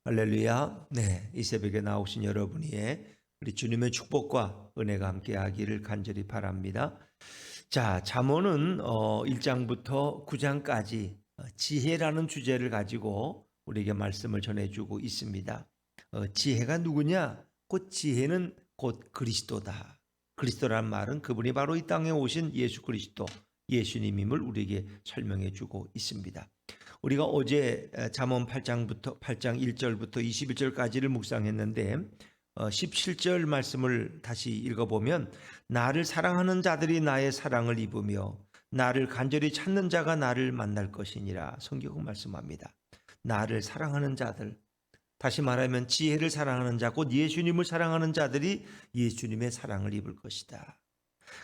할렐루야. 네, 이 새벽에 나오신 여러분이 우리 주님의 축복과 은혜가 함께하기를 간절히 바랍니다. 자, 잠언은 1장부터 9장까지 지혜라는 주제를 가지고 우리에게 말씀을 전해주고 있습니다. 지혜가 누구냐? 곧 지혜는 곧 그리스도다. 그리스도란 말은 그분이 바로 이 땅에 오신 예수 그리스도, 예수님임을 우리에게 설명해 주고 있습니다. 우리가 어제 잠언 8장부터 8장 1절부터 21절까지를 묵상했는데 17절 말씀을 다시 읽어보면 나를 사랑하는 자들이 나의 사랑을 입으며 나를 간절히 찾는 자가 나를 만날 것이니라. 성경은 말씀합니다. 나를 사랑하는 자들, 다시 말하면 지혜를 사랑하는 자, 곧 예수님을 사랑하는 자들이 예수님의 사랑을 입을 것이다.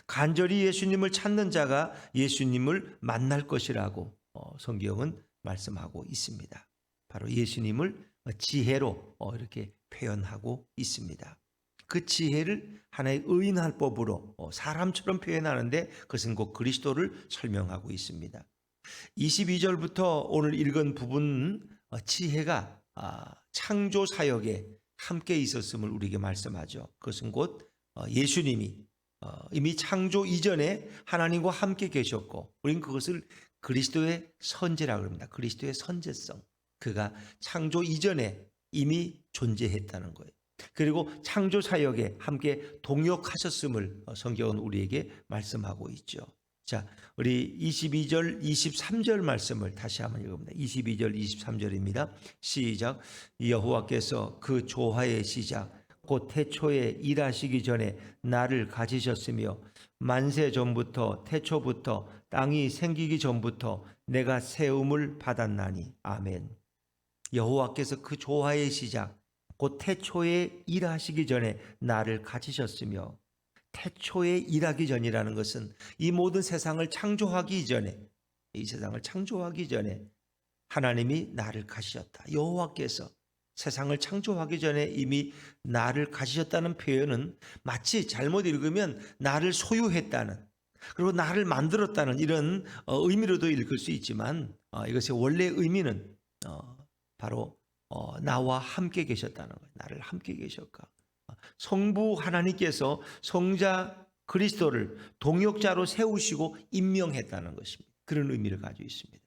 간절히 예수님을 찾는 자가 예수님을 만날 것이라고 성경은 말씀하고 있습니다. 바로 예수님을 지혜로 이렇게 표현하고 있습니다. 그 지혜를 하나의 의인화법으로 사람처럼 표현하는데 그것은 곧 그리스도를 설명하고 있습니다. 22절부터 오늘 읽은 부분은 지혜가 창조 사역에 함께 있었음을 우리에게 말씀하죠. 그것은 곧 예수님이 이미 창조 이전에 하나님과 함께 계셨고 우리는 그것을 그리스도의 선제라고 합니다. 그리스도의 선제성. 그가 창조 이전에 이미 존재했다는 거예요. 그리고 창조 사역에 함께 동역하셨음을 성경은 우리에게 말씀하고 있죠. 자, 우리 22절, 23절 말씀을 다시 한번 읽어봅니다. 22절, 23절입니다. 시작. 여호와께서 그 조화의 시작 곧 태초에 일하시기 전에 나를 가지셨으며 만세 전부터 태초부터 땅이 생기기 전부터 내가 세움을 받았나니. 아멘. 여호와께서 그 조화의 시작 곧 태초에 일하시기 전에 나를 가지셨으며, 태초에 일하기 전이라는 것은 이 모든 세상을 창조하기 이전에, 이 세상을 창조하기 전에 하나님이 나를 가지셨다. 여호와께서 세상을 창조하기 전에 이미 나를 가지셨다는 표현은 마치 잘못 읽으면 나를 소유했다는, 그리고 나를 만들었다는 이런 의미로도 읽을 수 있지만 이것의 원래 의미는 바로 나와 함께 계셨다는 거예요. 나를 함께 계셨까. 성부 하나님께서 성자 그리스도를 동역자로 세우시고 임명했다는 것입니다. 그런 의미를 가지고 있습니다.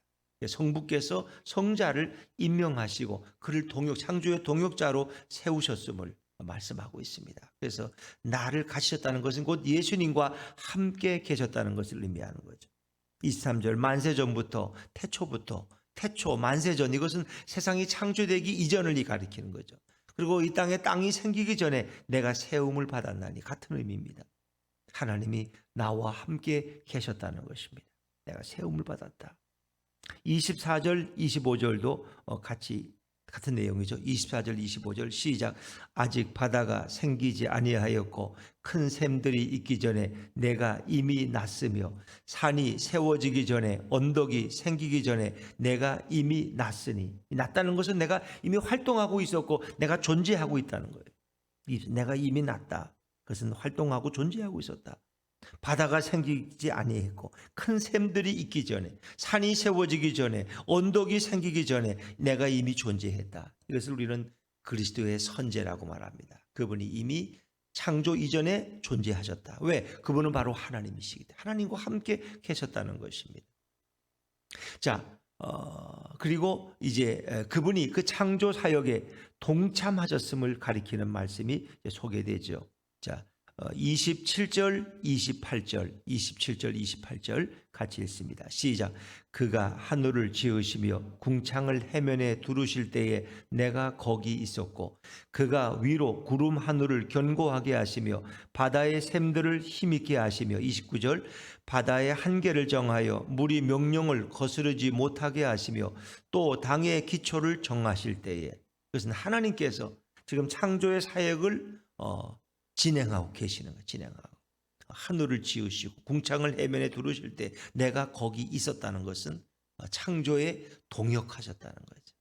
성부께서 성자를 임명하시고 그를 창조의 동역자로 세우셨음을 말씀하고 있습니다. 그래서 나를 가지셨다는 것은 곧 예수님과 함께 계셨다는 것을 의미하는 거죠. 23절 만세 전부터 태초부터, 태초 만세전, 이것은 세상이 창조되기 이전을 가리키는 거죠. 그리고 이 땅이 생기기 전에 내가 세움을 받았나니, 같은 의미입니다. 하나님이 나와 함께 계셨다는 것입니다. 내가 세움을 받았다. 24절 25절도 같은 내용이죠. 24절 25절 시작. 아직 바다가 생기지 아니하였고 큰 샘들이 있기 전에 내가 이미 났으며 산이 세워지기 전에 언덕이 생기기 전에 내가 이미 났으니. 났다는 것은 내가 이미 활동하고 있었고 내가 존재하고 있다는 거예요. 내가 이미 났다. 그것은 활동하고 존재하고 있었다. 바다가 생기지 아니했고 큰 샘들이 있기 전에, 산이 세워지기 전에, 언덕이 생기기 전에 내가 이미 존재했다. 이것을 우리는 그리스도의 선제라고 말합니다. 그분이 이미 창조 이전에 존재하셨다. 왜? 그분은 바로 하나님이시기 때문에 하나님과 함께 계셨다는 것입니다. 자, 그리고 이제 그분이 그 창조 사역에 동참하셨음을 가리키는 말씀이 소개되죠. 자, 27절, 28절, 27절, 28절 같이 읽습니다. 시작. 그가 하늘을 지으시며 궁창을 해면에 두르실 때에 내가 거기 있었고 그가 위로 구름 하늘을 견고하게 하시며 바다의 샘들을 힘있게 하시며 29절. 바다의 한계를 정하여 물이 명령을 거스르지 못하게 하시며 또 당의 기초를 정하실 때에, 그것은 하나님께서 지금 창조의 사역을 진행하고 계시는 거예요. 진행하고 하늘을 지으시고 궁창을 해면에 두르실 때 내가 거기 있었다는 것은 창조에 동역하셨다는 거죠.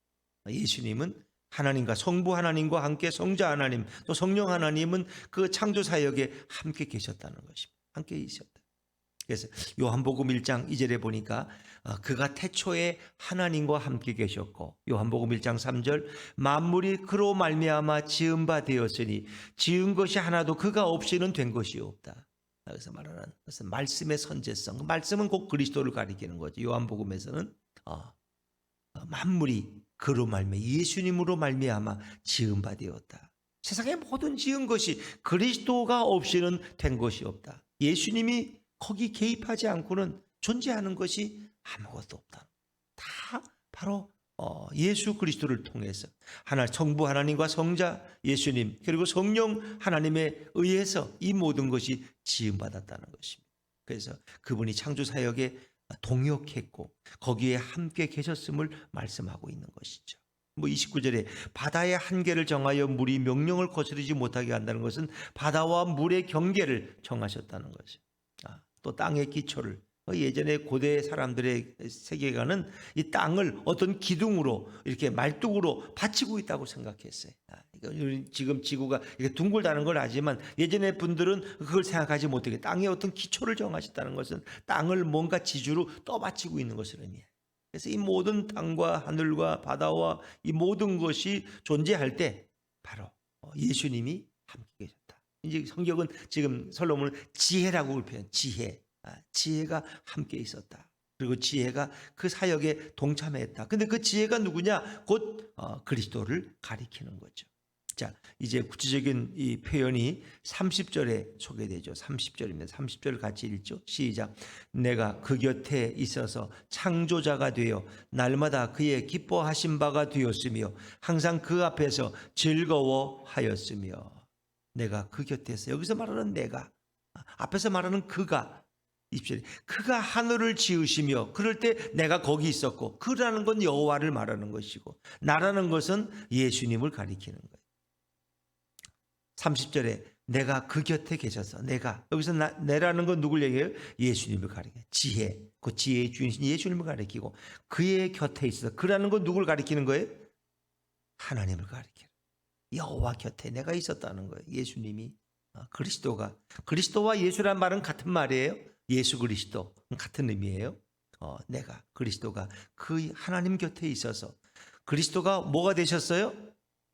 예수님은 하나님과 성부 하나님과 함께 성자 하나님 또 성령 하나님은 그 창조 사역에 함께 계셨다는 것입니다. 함께 있었다. 그래서 요한복음 1장 2절에 보니까 그가 태초에 하나님과 함께 계셨고, 요한복음 1장 3절 만물이 그로 말미암아 지은 바 되었으니 지은 것이 하나도 그가 없이는 된 것이 없다. 여기서 말하는 것은 말씀의 선제성, 그 말씀은 곧 그리스도를 가리키는 거죠. 요한복음에서는 만물이 그로 말미암아 예수님으로 말미암아 지은 바 되었다. 세상의 모든 지은 것이 그리스도가 없이는 된 것이 없다. 예수님이 거기 개입하지 않고는 존재하는 것이 아무것도 없다. 다 바로 예수 그리스도를 통해서 성부 하나님과 성자 예수님 그리고 성령 하나님에 의해서 이 모든 것이 지음받았다는 것입니다. 그래서 그분이 창조 사역에 동역했고 거기에 함께 계셨음을 말씀하고 있는 것이죠. 29절에 바다의 한계를 정하여 물이 명령을 거스르지 못하게 한다는 것은 바다와 물의 경계를 정하셨다는 거죠. 또 땅의 기초를, 예전에 고대 사람들의 세계관은 이 땅을 어떤 기둥으로 이렇게 말뚝으로 받치고 있다고 생각했어요. 지금 지구가 이렇게 둥글다는 걸 알지만 예전의 분들은 그걸 생각하지 못하게 땅의 어떤 기초를 정하셨다는 것은 땅을 뭔가 지주로 떠받치고 있는 것을 의미해요. 그래서 이 모든 땅과 하늘과 바다와 이 모든 것이 존재할 때 바로 예수님이 함께 계셨다. 이제 성경은 지금 솔로몬은 지혜라고 표현, 지혜가 함께 있었다. 그리고 지혜가 그 사역에 동참했다. 근데 그 지혜가 누구냐? 곧 그리스도를 가리키는 거죠. 자, 이제 구체적인 이 표현이 30절에 소개되죠. 30절입니다. 30절 같이 읽죠. 시작. 내가 그 곁에 있어서 창조자가 되어 날마다 그의 기뻐하신 바가 되었으며 항상 그 앞에서 즐거워하였으며. 내가 그 곁에서, 여기서 말하는 내가, 앞에서 말하는 그가, 20절에 그가 하늘을 지으시며 그럴 때 내가 거기 있었고, 그라는 건 여호와를 말하는 것이고 나라는 것은 예수님을 가리키는 거예요. 30절에 내가 그 곁에 계셔서, 내가 여기서 내라는 건 누굴 얘기해요? 예수님을 가리켜요. 지혜, 그 지혜의 주인이신 예수님을 가리키고 그의 곁에 있어서, 그라는 건 누굴 가리키는 거예요? 하나님을 가리켜요. 여호와 곁에 내가 있었다는 거예요. 예수님이, 그리스도와 예수란 말은 같은 말이에요. 예수 그리스도 같은 의미예요. 내가, 그리스도가 그 하나님 곁에 있어서, 그리스도가 뭐가 되셨어요?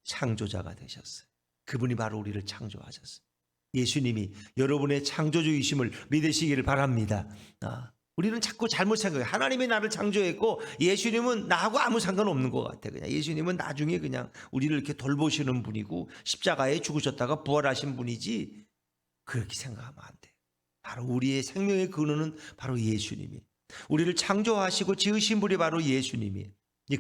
창조자가 되셨어요. 그분이 바로 우리를 창조하셨어요. 예수님이 여러분의 창조주이심을 믿으시기를 바랍니다. 우리는 자꾸 잘못 생각해요. 하나님이 나를 창조했고 예수님은 나하고 아무 상관없는 것 같아. 그냥 예수님은 나중에 그냥 우리를 이렇게 돌보시는 분이고 십자가에 죽으셨다가 부활하신 분이지, 그렇게 생각하면 안 돼요. 바로 우리의 생명의 근원은 바로 예수님이, 우리를 창조하시고 지으신 분이 바로 예수님이.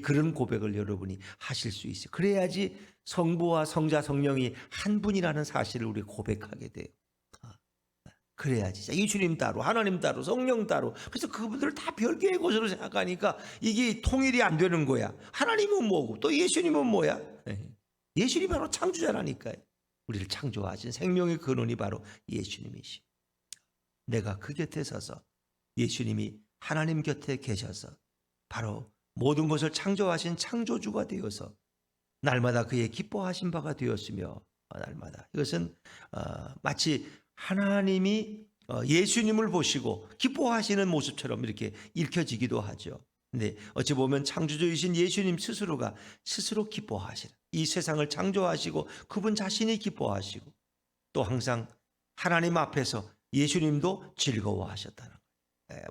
그런 고백을 여러분이 하실 수 있어요. 그래야지 성부와 성자 성령이 한 분이라는 사실을 우리 고백하게 돼요. 그래야지 예수님 따로, 하나님 따로, 성령 따로. 그래서 그분들을 다 별개의 것으로 생각하니까 이게 통일이 안 되는 거야. 하나님은 뭐고 또 예수님은 뭐야? 예수님이 바로 창조자라니까요. 우리를 창조하신 생명의 근원이 바로 예수님이시. 내가 그 곁에 서서, 예수님이 하나님 곁에 계셔서 바로 모든 것을 창조하신 창조주가 되어서 날마다 그의 기뻐하신 바가 되었으며, 날마다, 이것은 마치 하나님이 예수님을 보시고 기뻐하시는 모습처럼 이렇게 읽혀지기도 하죠. 근데 어찌 보면 창조주이신 예수님 스스로가 스스로 기뻐하시는, 이 세상을 창조하시고 그분 자신이 기뻐하시고 또 항상 하나님 앞에서 예수님도 즐거워하셨다는 거예요.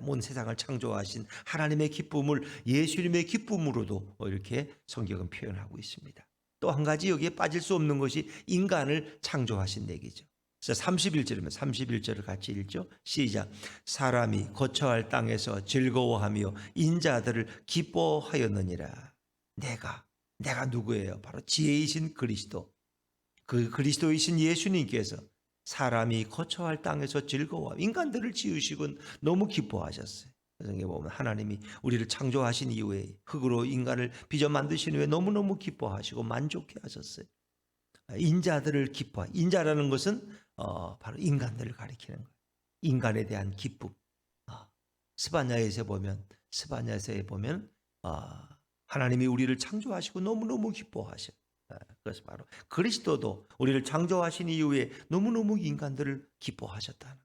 온 세상을 창조하신 하나님의 기쁨을 예수님의 기쁨으로도 이렇게 성경은 표현하고 있습니다. 또 한 가지 여기에 빠질 수 없는 것이 인간을 창조하신 얘기죠. 그래서 31절이면 31절을 같이 읽죠. 시작. 사람이 거처할 땅에서 즐거워하며 인자들을 기뻐하였느니라. 내가 누구예요? 바로 지혜이신 그리스도, 그 그리스도이신 예수님께서 사람이 거처할 땅에서 즐거워 인간들을 지으시고 너무 기뻐하셨어요. 성경에 보면 하나님이 우리를 창조하신 이후에 흙으로 인간을 빚어 만드신 후에 너무너무 기뻐하시고 만족해 하셨어요. 인자들을 인자라는 것은 바로 인간들을 가리키는 거예요. 인간에 대한 기쁨. 스바냐에서 보면 하나님이 우리를 창조하시고 너무너무 기뻐하셔. 그것이 바로 그리스도도 우리를 창조하신 이후에 너무너무 인간들을 기뻐하셨다.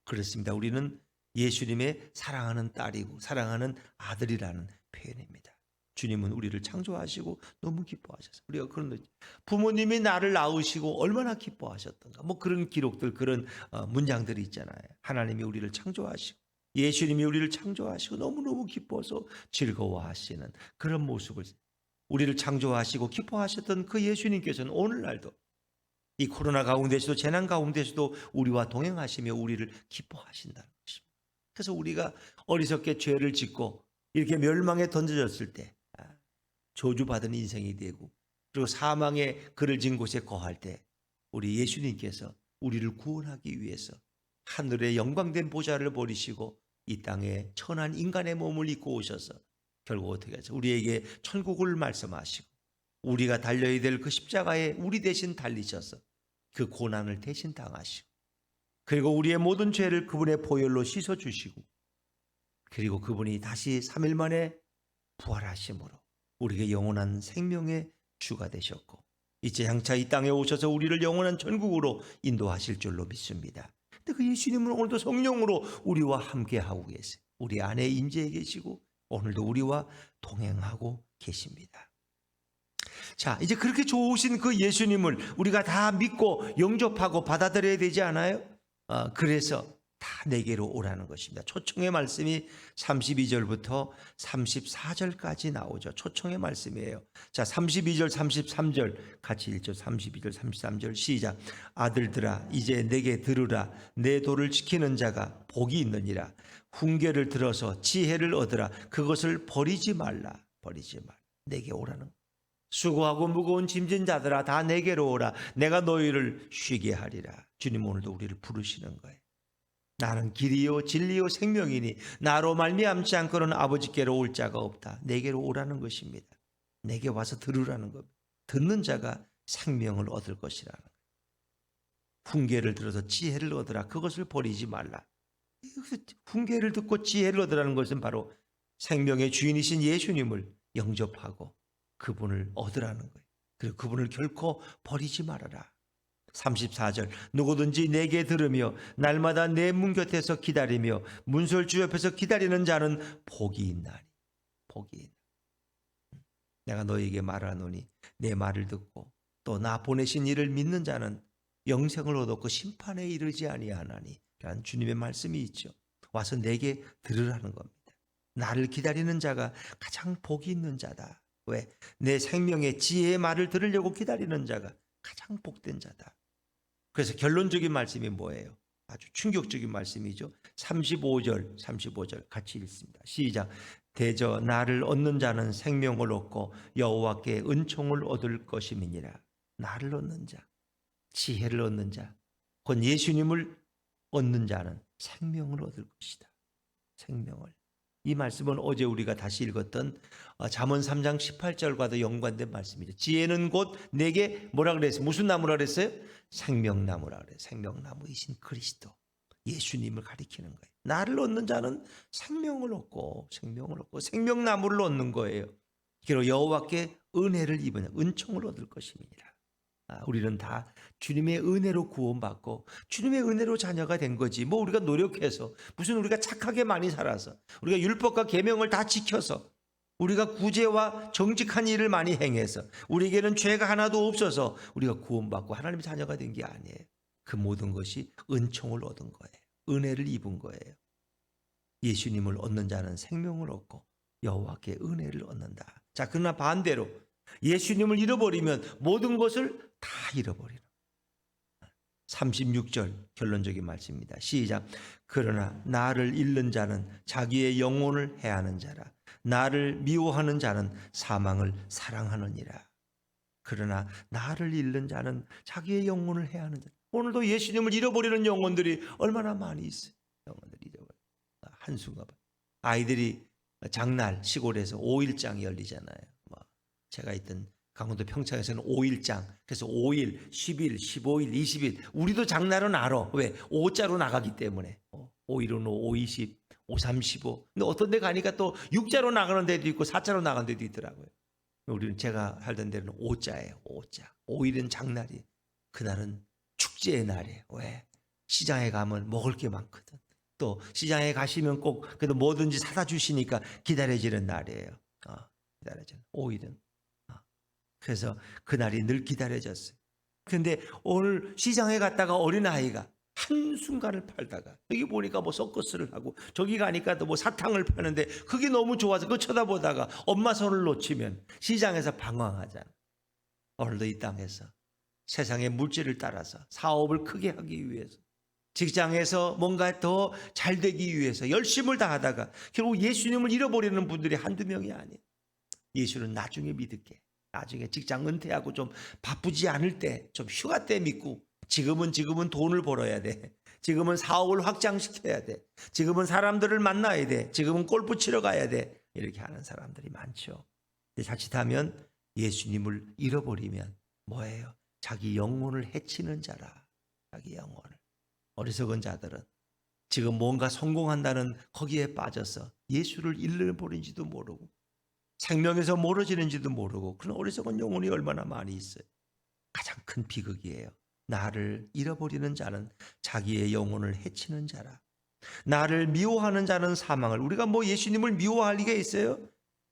그렇습니다. 우리는 예수님의 사랑하는 딸이고 사랑하는 아들이라는 표현입니다. 주님은 우리를 창조하시고 너무 기뻐하셨어요. 우리가 그런 부모님이 나를 낳으시고 얼마나 기뻐하셨던가. 뭐 그런 기록들, 그런 문장들이 있잖아요. 하나님이 우리를 창조하시고 예수님이 우리를 창조하시고 너무너무 기뻐서 즐거워하시는 그런 모습을, 우리를 창조하시고 기뻐하셨던 그 예수님께서는 오늘날도 이 코로나 가운데서도 재난 가운데서도 우리와 동행하시며 우리를 기뻐하신다는 것입니다. 그래서 우리가 어리석게 죄를 짓고 이렇게 멸망에 던져졌을 때 저주받은 인생이 되고 그리고 사망의 그를 진 곳에 거할 때 우리 예수님께서 우리를 구원하기 위해서 하늘의 영광된 보좌를 버리시고 이 땅에 천한 인간의 몸을 입고 오셔서 결국 어떻게 하죠? 우리에게 천국을 말씀하시고 우리가 달려야 될 그 십자가에 우리 대신 달리셔서 그 고난을 대신 당하시고 그리고 우리의 모든 죄를 그분의 보혈로 씻어주시고 그리고 그분이 다시 3일 만에 부활하심으로 우리에게 영원한 생명의 주가 되셨고 이제 장차 이 땅에 오셔서 우리를 영원한 천국으로 인도하실 줄로 믿습니다. 근데 그 예수님은 오늘도 성령으로 우리와 함께하고 계세요. 우리 안에 임재해 계시고 오늘도 우리와 동행하고 계십니다. 자, 이제 그렇게 좋으신 그 예수님을 우리가 다 믿고 영접하고 받아들여야 되지 않아요? 그래서 다 내게로 오라는 것입니다. 초청의 말씀이 32절부터 34절까지 나오죠. 초청의 말씀이에요. 자, 32절, 33절 같이 읽죠. 32절, 33절 시작. 아들들아 이제 내게 들으라. 내 도를 지키는 자가 복이 있느니라. 훈계를 들어서 지혜를 얻으라. 그것을 버리지 말라. 버리지 말라. 내게 오라는 것. 수고하고 무거운 짐진 자들아 다 내게로 오라. 내가 너희를 쉬게 하리라. 주님 오늘도 우리를 부르시는 거예요. 나는 길이요 진리요 생명이니 나로 말미암지 않고는 아버지께로 올 자가 없다. 내게로 오라는 것입니다. 내게 와서 들으라는 겁니다. 듣는 자가 생명을 얻을 것이라는 거예요. 훈계를 들어서 지혜를 얻으라. 그것을 버리지 말라. 훈계를 듣고 지혜를 얻으라는 것은 바로 생명의 주인이신 예수님을 영접하고 그분을 얻으라는 거예요. 그리고 그분을 결코 버리지 말아라. 34절 누구든지 내게 들으며 날마다 내 문 곁에서 기다리며 문설주 옆에서 기다리는 자는 복이 있나니. 복이 있나니. 내가 너에게 말하노니 내 말을 듣고 또 나 보내신 이를 믿는 자는 영생을 얻었고 심판에 이르지 아니하나니 라는 주님의 말씀이 있죠. 와서 내게 들으라는 겁니다. 나를 기다리는 자가 가장 복이 있는 자다. 왜? 내 생명의 지혜의 말을 들으려고 기다리는 자가 가장 복된 자다. 그래서 결론적인 말씀이 뭐예요? 아주 충격적인 말씀이죠. 35절 같이 읽습니다. 시작. 대저 나를 얻는 자는 생명을 얻고 여호와께 은총을 얻을 것임이니라. 나를 얻는 자, 지혜를 얻는 자, 곧 예수님을 얻는 자는 생명을 얻을 것이다. 생명을. 이 말씀은 어제 우리가 다시 읽었던 잠언 3장 18절과도 연관된 말씀이죠. 지혜는 곧 내게 뭐라 그랬어요? 무슨 나무라 그랬어요? 생명나무라 그래요. 생명나무이신 그리스도 예수님을 가리키는 거예요. 나를 얻는 자는 생명을 얻고 생명나무를 얻는 거예요. 그리고 여호와께 은혜를 입으냐 은총을 얻을 것입니다. 우리는 다 주님의 은혜로 구원받고 주님의 은혜로 자녀가 된 거지. 뭐 우리가 노력해서 무슨 우리가 착하게 많이 살아서 우리가 율법과 계명을 다 지켜서 우리가 구제와 정직한 일을 많이 행해서 우리에게는 죄가 하나도 없어서 우리가 구원받고 하나님의 자녀가 된 게 아니에요. 그 모든 것이 은총을 얻은 거예요. 은혜를 입은 거예요. 예수님을 얻는 자는 생명을 얻고 여호와께 은혜를 얻는다. 자, 그러나 반대로 예수님을 잃어버리면 모든 것을 다 잃어버리는 36절 결론적인 말씀입니다. 시작. 그러나 나를 잃는 자는 자기의 영혼을 해하는 자라. 나를 미워하는 자는 사망을 사랑하느니라. 그러나 나를 잃는 자는 자기의 영혼을 해하는 자. 오늘도 예수님을 잃어버리는 영혼들이 얼마나 많이 있어요. 영혼들이 잃어버려. 한순간 아이들이 장날 시골에서 5일장이 열리잖아요. 제가 있던 강원도 평창에서는 5일장. 그래서 5일, 10일, 15일, 20일. 우리도 장날은 알아. 왜? 5자로 나가기 때문에. 515, 520, 535. 근데 어떤 데 가니까 또 6자로 나가는 데도 있고 4자로 나가는 데도 있더라고요. 우리는 제가 살던 데는 5자예요. 5자. 5일은 장날이. 그날은 축제의 날이에요. 왜? 시장에 가면 먹을 게 많거든. 또 시장에 가시면 꼭 그래도 뭐든지 사다 주시니까 기다려지는 날이에요. 기다려지는 5일은. 그래서 그날이 늘 기다려졌어요. 그런데 오늘 시장에 갔다가 어린아이가 한순간을 팔다가 여기 보니까 뭐 서커스를 하고 저기 가니까 또 뭐 사탕을 파는데 그게 너무 좋아서 그거 쳐다보다가 엄마 손을 놓치면 시장에서 방황하잖아. 오늘도 이 땅에서 세상의 물질을 따라서 사업을 크게 하기 위해서 직장에서 뭔가 더 잘 되기 위해서 열심을 다하다가 결국 예수님을 잃어버리는 분들이 한두 명이 아니에요. 예수는 나중에 믿을게. 나중에 직장 은퇴하고 좀 바쁘지 않을 때, 좀 휴가 때 믿고 지금은 돈을 벌어야 돼. 지금은 사업을 확장시켜야 돼. 지금은 사람들을 만나야 돼. 지금은 골프 치러 가야 돼. 이렇게 하는 사람들이 많죠. 자칫하면 예수님을 잃어버리면 뭐예요? 자기 영혼을 해치는 자라. 자기 영혼을. 어리석은 자들은 지금 뭔가 성공한다는 거기에 빠져서 예수를 잃어버린지도 모르고 생명에서 멀어지는지도 모르고 그런 어리석은 영혼이 얼마나 많이 있어요. 가장 큰 비극이에요. 나를 잃어버리는 자는 자기의 영혼을 해치는 자라. 나를 미워하는 자는 사망을. 우리가 뭐 예수님을 미워할 리가 있어요?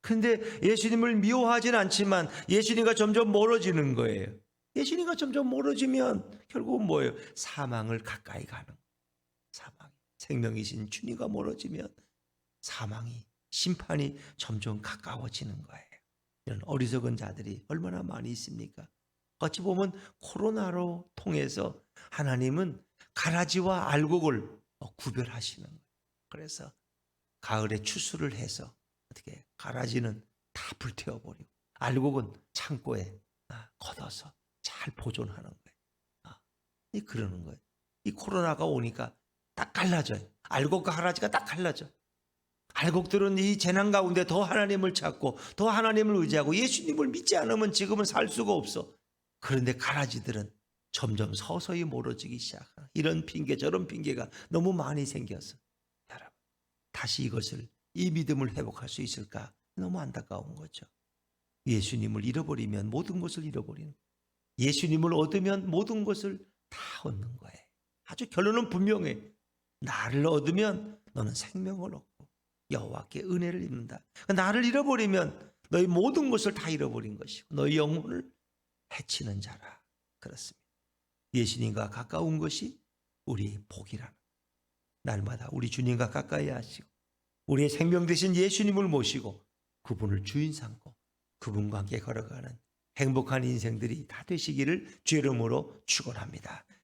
근데 예수님을 미워하진 않지만 예수님과 점점 멀어지는 거예요. 예수님과 점점 멀어지면 결국은 뭐예요? 사망을 가까이 가는 거예요. 사망. 생명이신 주님과 멀어지면 사망이, 심판이 점점 가까워지는 거예요. 이런 어리석은 자들이 얼마나 많이 있습니까? 어찌 보면 코로나로 통해서 하나님은 가라지와 알곡을 구별하시는 거예요. 그래서 가을에 추수를 해서 어떻게 가라지는 다 불태워버리고 알곡은 창고에 걷어서 잘 보존하는 거예요. 그러는 거예요. 이 코로나가 오니까 딱 갈라져요. 알곡과 가라지가 딱 갈라져. 알곡들은 이 재난 가운데 더 하나님을 찾고 더 하나님을 의지하고 예수님을 믿지 않으면 지금은 살 수가 없어. 그런데 가라지들은 점점 서서히 멀어지기 시작하는 이런 핑계 저런 핑계가 너무 많이 생겨서 여러분 다시 이 믿음을 회복할 수 있을까? 너무 안타까운 거죠. 예수님을 잃어버리면 모든 것을 잃어버리는 거예요. 예수님을 얻으면 모든 것을 다 얻는 거예요. 아주 결론은 분명해. 나를 얻으면 너는 생명을 얻고 여호와께 은혜를 입는다. 나를 잃어버리면 너희 모든 것을 다 잃어버린 것이고 너희 영혼을 해치는 자라. 그렇습니다. 예수님과 가까운 것이 우리의 복이라는 날마다 우리 주님과 가까이 하시고 우리의 생명 되신 예수님을 모시고 그분을 주인 삼고 그분과 함께 걸어가는 행복한 인생들이 다 되시기를 주의 이름으로 축원합니다.